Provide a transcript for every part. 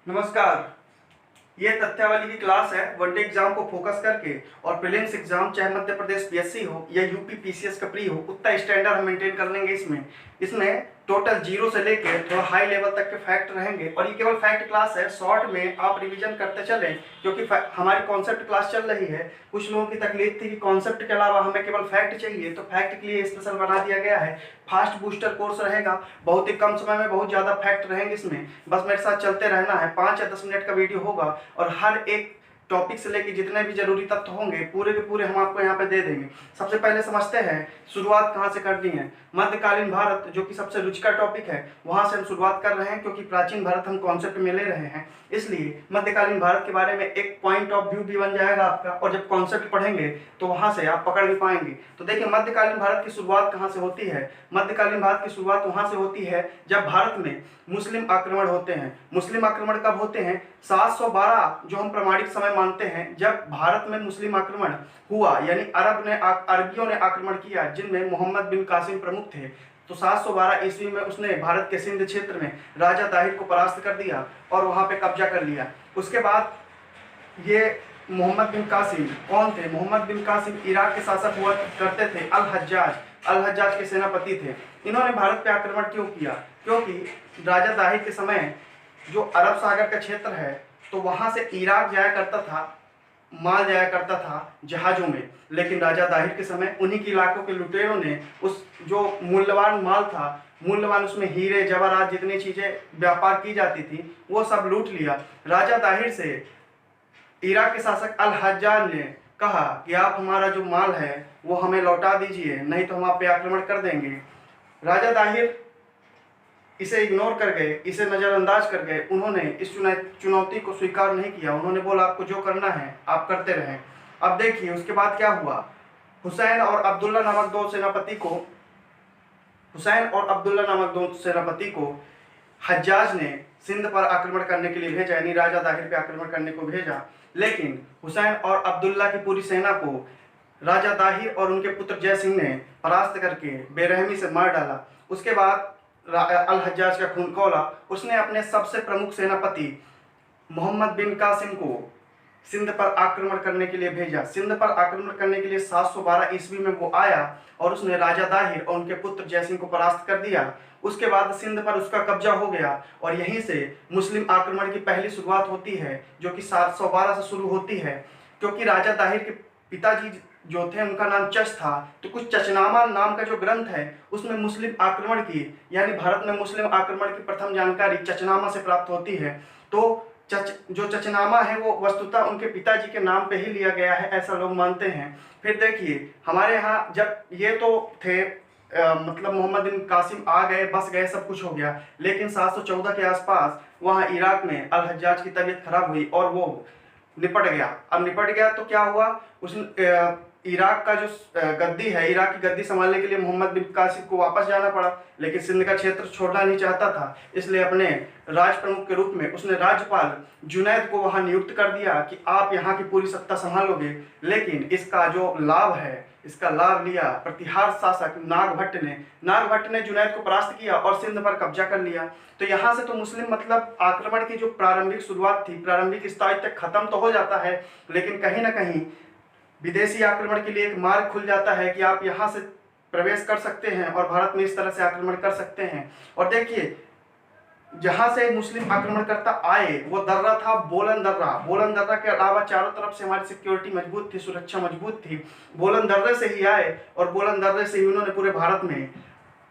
नमस्कार। ये तथ्यावली की क्लास है वनडे एग्जाम को फोकस करके और प्रीलिम्स एग्जाम चाहे मध्य प्रदेश पीएससी हो या यूपी पीसीएस का प्री हो उतना स्टैंडर्ड हम मेंटेन कर लेंगे। इसमें टोटल जीरो से लेके थोड़ा हाई लेवल तक के फैक्ट रहेंगे और ये केवल फैक्ट क्लास है। शॉर्ट में आप रिवीजन करते चलें क्योंकि हमारी कॉन्सेप्ट क्लास चल रही है। कुछ लोगों की तकलीफ थी कि कॉन्सेप्ट के अलावा हमें केवल फैक्ट चाहिए, तो फैक्ट के लिए स्पेशल बना दिया गया है। फास्ट बूस्टर कोर्स रहेगा, बहुत ही कम समय में बहुत ज़्यादा फैक्ट रहेंगे इसमें। बस मेरे साथ चलते रहना है। 5 या 10 मिनट का वीडियो होगा और हर एक टॉपिक से लेके जितने भी जरूरी तथ्य होंगे पूरे के पूरे हम आपको यहाँ पे दे देंगे। सबसे पहले समझते हैं शुरुआत कहाँ से करनी है। मध्यकालीन भारत जो कि सबसे रुचिकर टॉपिक है वहाँ से हम शुरुआत कर रहे हैं क्योंकि प्राचीन भारत हम कॉन्सेप्ट में ले रहे हैं, इसलिए मध्यकालीन भारत के बारे में एक पॉइंट ऑफ व्यू भी बन जाएगा आपका और जब कॉन्सेप्ट पढ़ेंगे तो वहाँ से आप पकड़ भी पाएंगे। तो देखिए मध्यकालीन भारत की शुरुआत कहाँ से होती है। मध्यकालीन भारत की शुरुआत वहाँ से होती है जब भारत में मुस्लिम आक्रमण होते हैं। मुस्लिम आक्रमण कब होते हैं? 712 जो हम प्रमाणिक समय मानते हैं जब भारत में मुस्लिम आक्रमण हुआ, यानी अरबियों ने आक्रमण किया जिनमें मोहम्मद बिन कासिम प्रमुख थे। तो 712 ईस्वी में उसने भारत के सिंध क्षेत्र में राजा दाहिर को परास्त कर दिया और वहां पे कब्जा कर लिया। उसके बाद ये मोहम्मद बिन कासिम कौन थे? मोहम्मद बिन कासिम इराक के शासक हुआ करते थे। अल हज्जाज के सेनापति थे। इन्होंने भारत पे आक्रमण क्यों किया? क्योंकि राजा दाहिर के समय जो अरब सागर का क्षेत्र है तो वहां से इराक जाया करता था, माल जाया करता था जहाजों में, लेकिन राजा दाहिर के समय उन्हीं के इलाकों के लुटेरों ने उस जो मूल्यवान माल था, मूल्यवान उसमें हीरे जवाहरात जितनी चीजें व्यापार की जाती थी वो सब लूट लिया। राजा दाहिर से इराक के शासक अल हज्जाज ने कहा कि आप हमारा जो माल है वो हमें लौटा दीजिए, नहीं तो हम आप पे आक्रमण कर देंगे। राजा दाहिर इसे इग्नोर कर गए, इसे नज़रअंदाज कर गए। उन्होंने इस चुनौती को स्वीकार नहीं किया। उन्होंने बोला आपको जो करना है आप करते रहें। अब देखिए उसके बाद क्या हुआ। हुसैन और अब्दुल्ला नामक दो सेनापति को हज्जाज ने सिंध पर आक्रमण करने के लिए भेजा, यानी राजा दाहिर पे आक्रमण करने को भेजा। लेकिन हुसैन और अब्दुल्ला की पूरी सेना को राजा दाहिर और उनके पुत्र जय सिंह ने परास्त करके बेरहमी से मार डाला। उसके बाद अल हज्जाज का खून खौला। उसने अपने सबसे प्रमुख सेनापति मोहम्मद बिन कासिम को सिंध पर आक्रमण करने के लिए भेजा। सिंध पर आक्रमण करने के लिए 712 ईस्वी में वो आया और उसने राजा दाहिर और उनके पुत्र जय सिंह को परास्त कर दिया। उसके बाद सिंध पर उसका कब्जा हो गया और यहीं से मुस्लिम आक्रमण की पहली शुरुआत होती है जो कि 712 से शुरू होती है। क्योंकि राजा दाहिर के पिताजी जो थे उनका नाम चच था, तो कुछ चचनामा नाम का जो ग्रंथ है उसमें मुस्लिम आक्रमण की, यानी भारत में मुस्लिम आक्रमण की प्रथम जानकारी चचनामा से प्राप्त होती है। तो जो चचनामा है वो वस्तुतः उनके पिताजी के नाम पे ही लिया गया है, ऐसा लोग मानते हैं। फिर देखिए हमारे यहाँ जब ये तो थे मतलब मोहम्मद बिन कासिम आ गए, बस गए, सब कुछ हो गया, लेकिन 714 के आसपास वहाँ इराक में अल हज्जाज की तबीयत खराब हुई और वो निपट गया। अब निपट गया तो क्या हुआ, उस इराक का जो गद्दी है, इराक की गद्दी संभालने के लिए मोहम्मद बिन कासिम को वापस जाना पड़ा, लेकिन सिंध का क्षेत्र छोड़ना नहीं चाहता था। इसलिए अपने राज प्रमुख के रूप में उसने राज्यपाल जुनैद को वहां नियुक्त कर दिया कि आप यहाँ की पूरी सत्ता संभालोगे। लेकिन इसका जो लाभ है, इसका लाभ लिया प्रतिहार शासक नागभट्ट ने जुनैद को परास्त किया और सिंध पर कब्जा कर लिया। तो यहाँ से तो मुस्लिम मतलब आक्रमण की जो प्रारंभिक शुरुआत थी, प्रारंभिक स्टेज तक खत्म तो हो जाता है, लेकिन कहीं ना कहीं विदेशी आक्रमण के लिए एक मार्ग खुल जाता है कि आप यहाँ से प्रवेश कर सकते हैं और भारत में इस तरह से आक्रमण कर सकते हैं। और देखिए जहां से मुस्लिम आक्रमणकर्ता आए वो दर्रा था बोलन दर्रा के अलावा चारों तरफ से हमारी सिक्योरिटी मजबूत थी, सुरक्षा मजबूत थी। बोलन दर्रे से ही आए और बोलन दर्रे से ही उन्होंने पूरे भारत में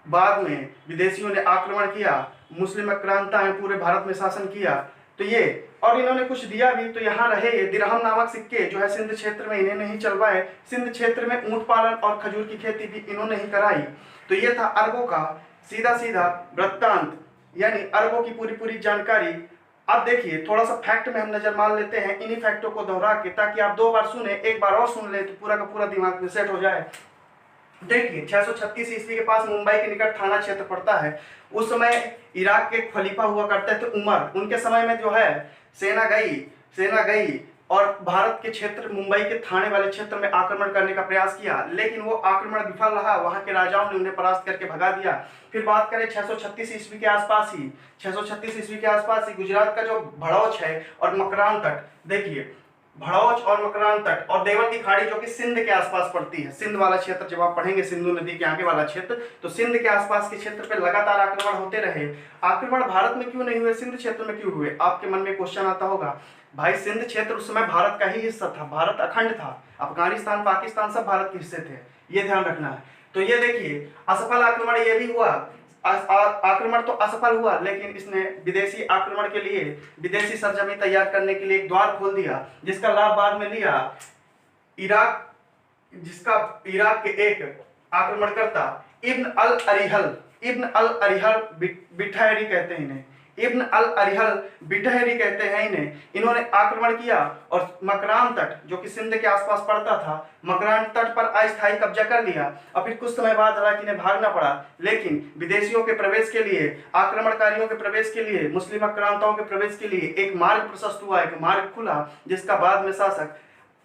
बाद में विदेशियों ने आक्रमण किया, मुस्लिम आक्रांता ने पूरे भारत में शासन किया। तो ये और इन्होंने कुछ दिया भी, तो यहाँ रहे ये दिरहम नामक सिक्के जो है सिंध क्षेत्र में इन्हें नहीं चलवाए। सिंध क्षेत्र में ऊंट पालन और खजूर की खेती भी इन्होंने ही कराई। तो ये था अरबों का सीधा सीधा वृत्तांत, यानी अरबों की पूरी पूरी जानकारी। अब देखिए थोड़ा सा फैक्ट में हम नजर मार लेते हैं, इन्हीं फैक्टों को दोहरा के, ताकि आप 2 बार सुने, एक बार और सुन ले तो पूरा का पूरा दिमाग में सेट हो जाए। देखिए 636 ईस्वी के पास मुंबई के निकट थाना क्षेत्र पड़ता है। उस समय इराक के खलीफा हुआ करते थे उमर, उनके समय में जो है सेना गई और भारत के क्षेत्र मुंबई के थाने वाले क्षेत्र में आक्रमण करने का प्रयास किया, लेकिन वो आक्रमण विफल रहा। वहां के राजाओं ने उन्हें परास्त करके भगा दिया। फिर बात करें 636 ईस्वी के आसपास ही, 636 ईस्वी के आसपास ही गुजरात का जो भड़ौच है और मकरान तट, देखिए भड़ौच और मकरान तट और देवल की खाड़ी जो कि सिंध के आसपास पड़ती है, सिंध वाला क्षेत्र जब आप पढ़ेंगे सिंधु नदी के आगे वाला क्षेत्र, तो सिंध के आसपास के क्षेत्र पे लगातार आक्रमण होते रहे। आक्रमण भारत में क्यों नहीं हुए, सिंध क्षेत्र में क्यों हुए? आपके मन में क्वेश्चन आता होगा। भाई सिंध क्षेत्र उस समय भारत का ही हिस्सा था, भारत अखंड था, अफगानिस्तान पाकिस्तान सब भारत के हिस्से थे, ये ध्यान रखना है। तो ये देखिए असफल आक्रमण ये भी हुआ, आक्रमण तो असफल हुआ, लेकिन इसने विदेशी आक्रमण के लिए, विदेशी सरजमी तैयार करने के लिए एक द्वार खोल दिया, जिसका लाभ बाद में लिया इराक, जिसका इराक के एक आक्रमणकर्ता इब्न अल अरिहल, इब्न अल अरिहल बिठहरी कहते हैं इन्हें, इब्न अल अरिहल बिठहरी कहते हैं इन्हें, इन्होंने आक्रमण किया और मकरान तट जो कि सिंध के आसपास पड़ता था, मकरान तट पर अस्थायी कब्जा कर लिया। और फिर कुछ समय बाद हालांकि इन्हें भागना पड़ा, लेकिन विदेशियों के प्रवेश के लिए, आक्रमणकारियों के प्रवेश के लिए, मुस्लिम आक्रांताओं के प्रवेश के लिए एक मार्ग प्रशस्त हुआ, एक मार्ग खुला, जिसका बाद में शासक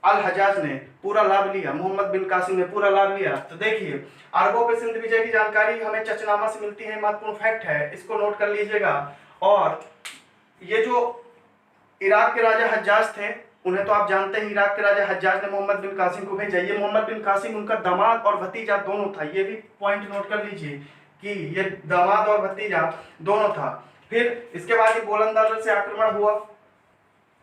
अल हजाज ने पूरा लाभ लिया, मोहम्मद बिन कासिम ने पूरा लाभ लिया। तो देखिए अरबों पे सिंध विजय की जानकारी हमें चचनामा से मिलती है, महत्वपूर्ण फैक्ट है, इसको नोट कर लीजिएगा। और ये जो इराक के राजा हज्जाज थे, उन्हें तो आप जानते हैं, इराक के राजा हज्जाज ने मोहम्मद बिन कासिम को भेजा। ये मोहम्मद बिन कासिम उनका दामाद और भतीजा दोनों था, ये भी पॉइंट नोट कर लीजिए कि ये दामाद और भतीजा दोनों था। फिर इसके बाद ये बोलन दर्रा से आक्रमण हुआ।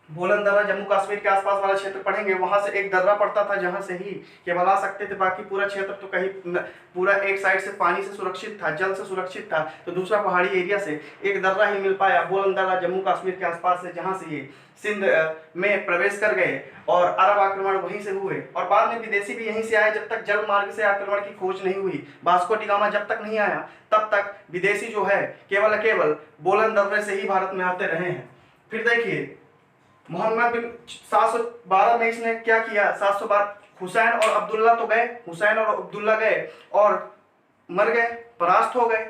बोलन दर्रा जम्मू कश्मीर के आसपास वाला क्षेत्र पढ़ेंगे, वहां से एक दर्रा पड़ता था जहां से ही केवल आ सकते थे, बाकी पूरा क्षेत्र तो कहीं पूरा एक साइड से पानी से सुरक्षित था, जल से सुरक्षित था, तो दूसरा पहाड़ी एरिया से एक दर्रा ही मिल पाया, बोलन दर्रा जम्मू कश्मीर के आसपास से, जहां से ये सिंध में प्रवेश कर गए और अरब आक्रमण वहीं से हुए। और बाद में विदेशी भी यहीं से आए, जब तक जल मार्ग से आक्रमण की खोज नहीं हुई, वास्को डी गामा जब तक नहीं आया, तब तक विदेशी जो है केवल बोलन दर्रे से ही भारत में आते रहे हैं। फिर देखिए मोहम्मद बिन 712 में इसने क्या किया, 712 हुसैन और अब्दुल्ला तो गए, हुसैन और अब्दुल्ला गए और मर गए, परास्त हो गए।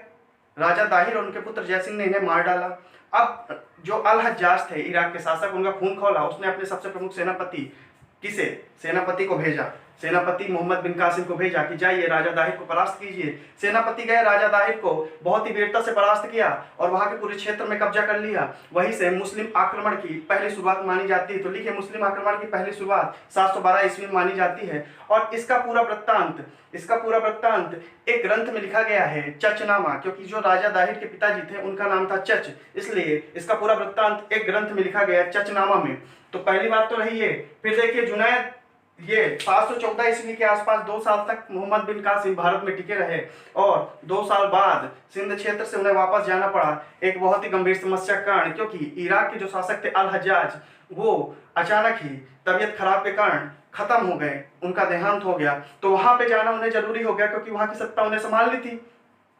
राजा दाहिर और उनके पुत्र जयसिंह ने इन्हें मार डाला। अब जो अल हज्जाज थे इराक के शासक, उनका खून खौला, उसने अपने सबसे प्रमुख सेनापति सेनापति को भेजा, सेनापति मोहम्मद बिन कासिम को भेजा कि जाइए राजा दाहिर को परास्त कीजिए। सेनापति गए, राजा दाहिर को बहुत ही वीरता से परास्त किया और वहां के पूरे क्षेत्र में कब्जा कर लिया। वहीं से मुस्लिम आक्रमण की पहली शुरुआत मानी जाती है। तो लिखिए मुस्लिम आक्रमण की पहली शुरुआत 712 ईस्वी में मानी जाती है। और इसका पूरा वृत्तांत एक ग्रंथ में लिखा गया है, चचनामा, क्योंकि जो राजा दाहिर के पिताजी थे उनका नाम था चच, इसलिए इसका पूरा वृत्तांत एक ग्रंथ में लिखा गया है, चचनामा में। तो पहली बात तो रही है। फिर देखिए जुनैद, ये 714 ईस्वी के आसपास 2 साल तक मोहम्मद बिन कासिम भारत में टिके रहे और 2 साल बाद सिंध क्षेत्र से उन्हें वापस जाना पड़ा, एक बहुत ही गंभीर समस्या के कारण, क्योंकि इराक के जो शासक थे अल हज्जाज, वो अचानक ही तबीयत खराब के कारण खत्म हो गए, उनका देहांत हो गया। तो वहां पे जाना उन्हें जरूरी हो गया, क्योंकि वहां की सत्ता उन्हें संभालनी थी,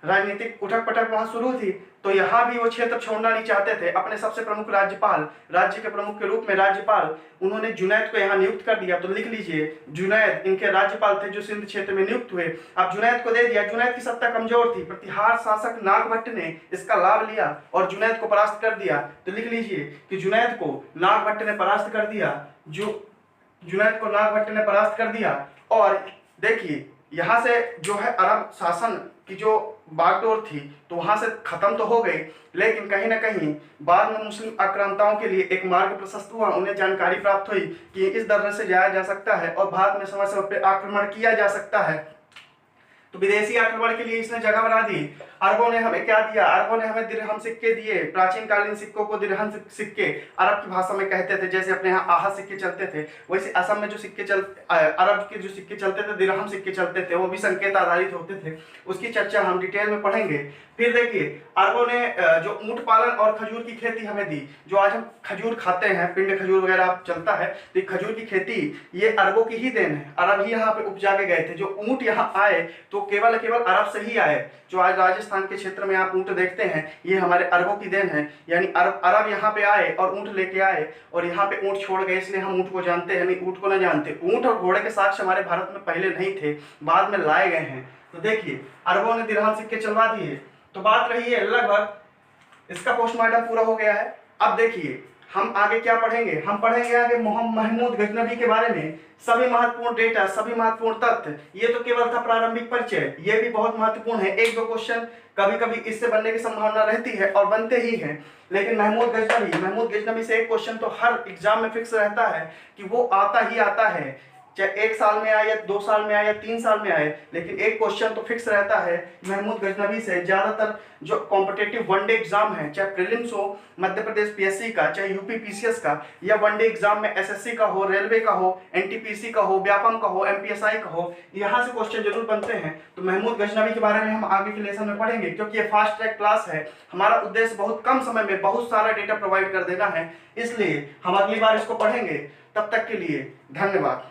राजनीतिक उठक पटक वहां शुरू थी। तो यहाँ भी वो क्षेत्र छोड़ना नहीं चाहते थे। अपने सबसे प्रमुख राज्यपाल, राज्य के प्रमुख के रूप में राज्यपाल, उन्होंने जुनैद को यहाँ नियुक्त कर दिया। तो लिख लीजिए जुनैद इनके राज्यपाल थे जो सिंध क्षेत्र में नियुक्त हुए। अब जुनैद को दे दिया। जुनैद की सत्ता कमजोर थी, प्रतिहार शासक नागभट्ट ने इसका लाभ लिया और जुनैद को परास्त कर दिया। तो लिख लीजिए कि जुनैद को नागभट्ट ने परास्त कर दिया, जुनैद को नागभट्ट ने परास्त कर दिया। और देखिए यहाँ से जो है अरब शासन की जो बागडोर थी तो वहां से खत्म तो हो गई, लेकिन कहीं ना कहीं बाद में मुस्लिम आक्रांताओं के लिए एक मार्ग प्रशस्त हुआ। उन्हें जानकारी प्राप्त हुई कि इस दर्रे से जाया जा सकता है और भारत में समय समय पर आक्रमण किया जा सकता है। तो विदेशी आक्रमण के लिए इसने जगह बना दी। अरबों ने हमें क्या दिया? अरबों ने हमें दिरहम सिक्के दिए। प्राचीन कालीन सिक्कों को दिरहम सिक्के अरब की भाषा में कहते थे। जैसे अपने यहाँ आहा सिक्के चलते थे, वैसे असम में जो सिक्के अरब के जो सिक्के चलते थे, दिरहम सिक्के चलते थे, वो भी संकेत आधारित होते थे। उसकी चर्चा हम डिटेल में पढ़ेंगे। फिर देखिए अरबों ने जो ऊंट पालन और खजूर की खेती हमें दी। जो आज हम खजूर खाते हैं, पिंड खजूर वगैरह चलता है, तो खजूर की खेती ये अरबों की ही देन है। अरब ही यहाँ पे उपजा के गए थे। जो ऊंट यहाँ आए तो केवल अरब से ही आए। जो आज राजस्थान के क्षेत्र में आप ऊंट देखते हैं, ये हमारे अरबों की देन है। यानी अरब यहाँ पे आए और ऊंट लेके आए और यहाँ पे ऊंट छोड़ गए, इसलिए हम ऊंट को जानते हैं, नहीं ऊंट को नहीं जानते। ऊंट और घोड़े के साक्ष्य हमारे भारत में पहले नहीं थे, बाद में लाए गए हैं। तो देखिए अरबों ने दिरहम सिक्के चलवा दिए। तो बात रही है लगभग, इसका पोस्टमार्टम पूरा हो गया है। अब देखिए हम आगे क्या पढ़ेंगे, हम पढ़ेंगे आगे मोहम्मद महमूद गजनवी के बारे में, सभी महत्वपूर्ण डेटा, सभी महत्वपूर्ण तथ्य। ये तो केवल था प्रारंभिक परिचय, ये भी बहुत महत्वपूर्ण है। एक दो क्वेश्चन कभी कभी इससे बनने की संभावना रहती है और बनते ही हैं, लेकिन महमूद गजनवी से एक क्वेश्चन तो हर एग्जाम में फिक्स रहता है कि वो आता ही आता है, चाहे 1 साल में आए या 2 साल में आए या 3 साल में आए, लेकिन एक क्वेश्चन तो फिक्स रहता है महमूद गजनवी से। ज्यादातर जो कॉम्पिटेटिव वनडे एग्जाम है, चाहे प्रीलिम्स हो मध्य प्रदेश पीएससी का, चाहे यूपी पीसीएस का, या वनडे एग्जाम में एसएससी का हो, रेलवे का हो, एनटीपीसी का हो, व्यापम का हो, एमपीएसआई का हो, यहाँ से क्वेश्चन जरूर बनते हैं। तो महमूद गजनवी के बारे में हम आगे के लेसन में पढ़ेंगे, क्योंकि ये फास्ट ट्रैक क्लास है। हमारा उद्देश्य बहुत कम समय में बहुत सारा डेटा प्रोवाइड कर देना है, इसलिए हम अगली बार इसको पढ़ेंगे। तब तक के लिए धन्यवाद।